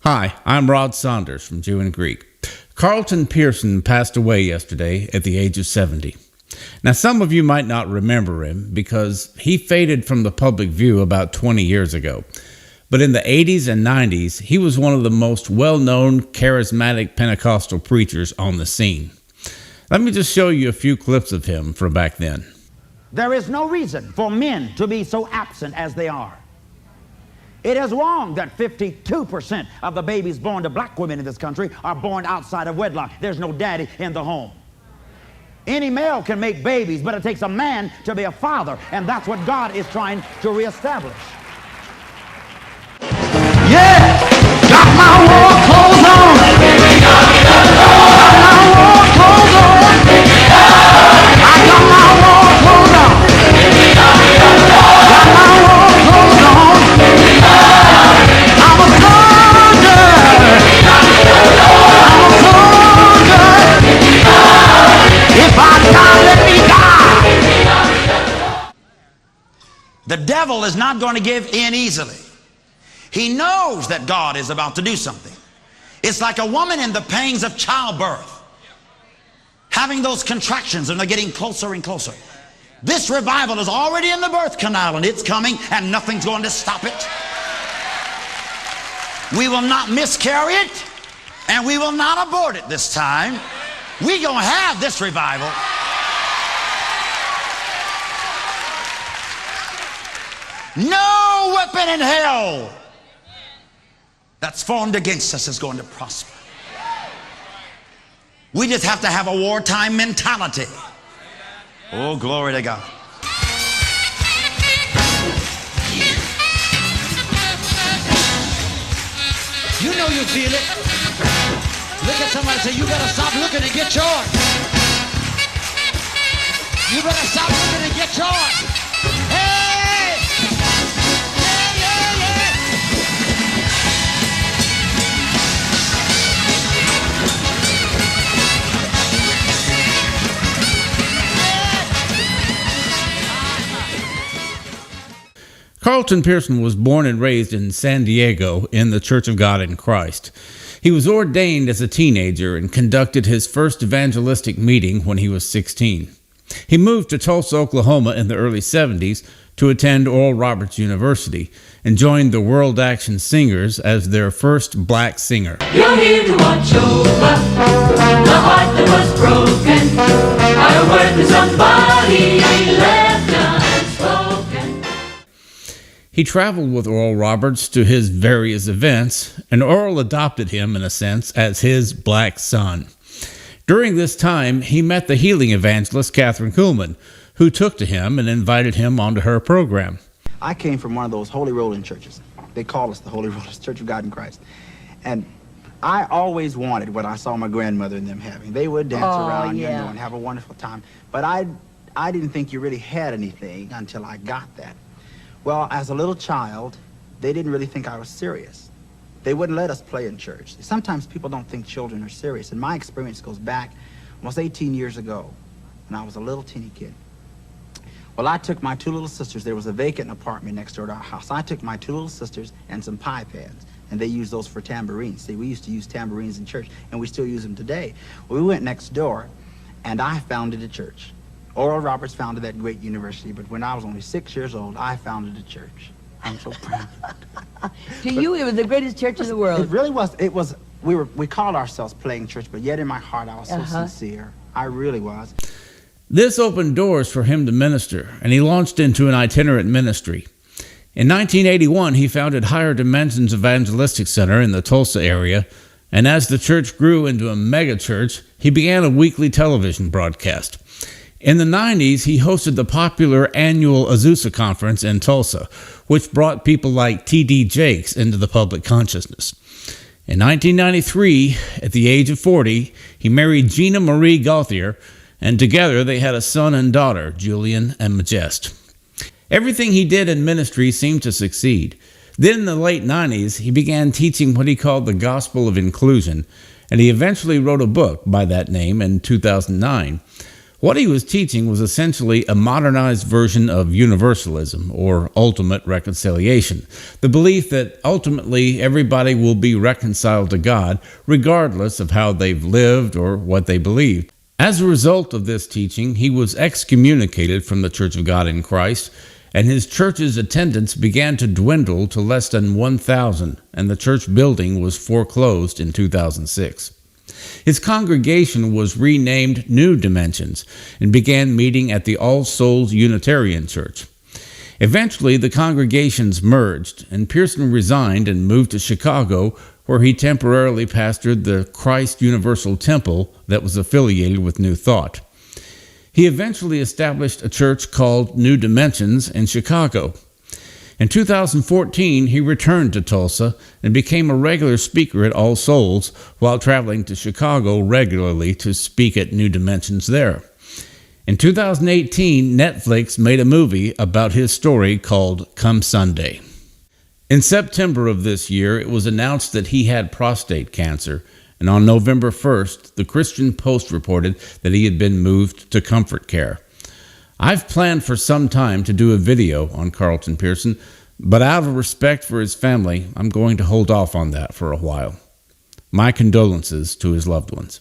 Hi, I'm Rod Saunders from Jew and Greek. Carlton Pearson passed away yesterday at the age of 70. Now, some of you might not remember him because he faded from the public view about 20 years ago. But in the 80s and 90s, he was one of the most well-known charismatic Pentecostal preachers on the scene. Let me just show you a few clips of him from back then. There is no reason for men to be so absent as they are. It is wrong that 52% of the babies born to black women in this country are born outside of wedlock. There's no daddy in the home. Any male can make babies, but it takes a man to be a father, and that's what God is trying to reestablish. Yeah! Got my war clothes on! Got my war clothes on! I got my war clothes on! Got my war clothes on! I'm a soldier! I'm a soldier! If I die, let me die! The devil is not going to give in easily. He knows that God is about to do something. It's like a woman in the pangs of childbirth, having those contractions, and they're getting closer and closer. This revival is already in the birth canal, and it's coming, and nothing's going to stop it. We will not miscarry it, and we will not abort it this time. We're going to have this revival. No weapon in hell that's formed against us is going to prosper. We just have to have a wartime mentality. Oh, glory to God. You know you feel it. Look at somebody and say, you better stop looking and get yours. You better stop looking and get yours. Hey! Carlton Pearson was born and raised in San Diego in the Church of God in Christ. He was ordained as a teenager and conducted his first evangelistic meeting when he was 16. He moved to Tulsa, Oklahoma in the early 70s to attend Oral Roberts University and joined the World Action Singers as their first black singer. You're here to watch over the heart that was broken by a word that somebody left unspoken. He traveled with Oral Roberts to his various events, and Oral adopted him, in a sense, as his black son. During this time, he met the healing evangelist Catherine Kuhlman, who took to him and invited him onto her program. I came from one of those Holy Rolling churches. They call us the Holy Rollers, Church of God in Christ. And I always wanted what I saw my grandmother and them having. They would dance around, you know, and have a wonderful time. But I didn't think you really had anything until I got that. Well, as a little child, they didn't really think I was serious. They wouldn't let us play in church. Sometimes people don't think children are serious. And my experience goes back almost 18 years ago when I was a little teeny kid. Well, I took my two little sisters. There was a vacant apartment next door to our house. I took my two little sisters and some pie pans, and they used those for tambourines. See, we used to use tambourines in church, and we still use them today. Well, we went next door, and I founded a church. Oral Roberts founded that great university, but when I was only 6 years old, I founded a church. I'm so proud. To you, it was the greatest church in the world. It really was. It was. We called ourselves playing church, but yet in my heart, I was so sincere. I really was. This opened doors for him to minister, and he launched into an itinerant ministry. In 1981, he founded Higher Dimensions Evangelistic Center in the Tulsa area, and as the church grew into a mega church, he began a weekly television broadcast. In the 90s, he hosted the popular annual Azusa Conference in Tulsa, which brought people like T.D. Jakes into the public consciousness. In 1993, at the age of 40, he married Gina Marie Gauthier, and together they had a son and daughter, Julian and Majest. Everything he did in ministry seemed to succeed. Then in the late 90s, he began teaching what he called the Gospel of Inclusion, and he eventually wrote a book by that name in 2009. What he was teaching was essentially a modernized version of universalism, or ultimate reconciliation, the belief that ultimately everybody will be reconciled to God, regardless of how they've lived or what they believed. As a result of this teaching, he was excommunicated from the Church of God in Christ, and his church's attendance began to dwindle to less than 1,000, and the church building was foreclosed in 2006. His congregation was renamed New Dimensions and began meeting at the All Souls Unitarian Church. Eventually, the congregations merged, and Pearson resigned and moved to Chicago, where he temporarily pastored the Christ Universal Temple that was affiliated with New Thought. He eventually established a church called New Dimensions in Chicago. In 2014, he returned to Tulsa and became a regular speaker at All Souls while traveling to Chicago regularly to speak at New Dimensions there. In 2018, Netflix made a movie about his story called Come Sunday. In September of this year, it was announced that he had prostate cancer, and on November 1st, the Christian Post reported that he had been moved to comfort care. I've planned for some time to do a video on Carlton Pearson, but out of respect for his family, I'm going to hold off on that for a while. My condolences to his loved ones.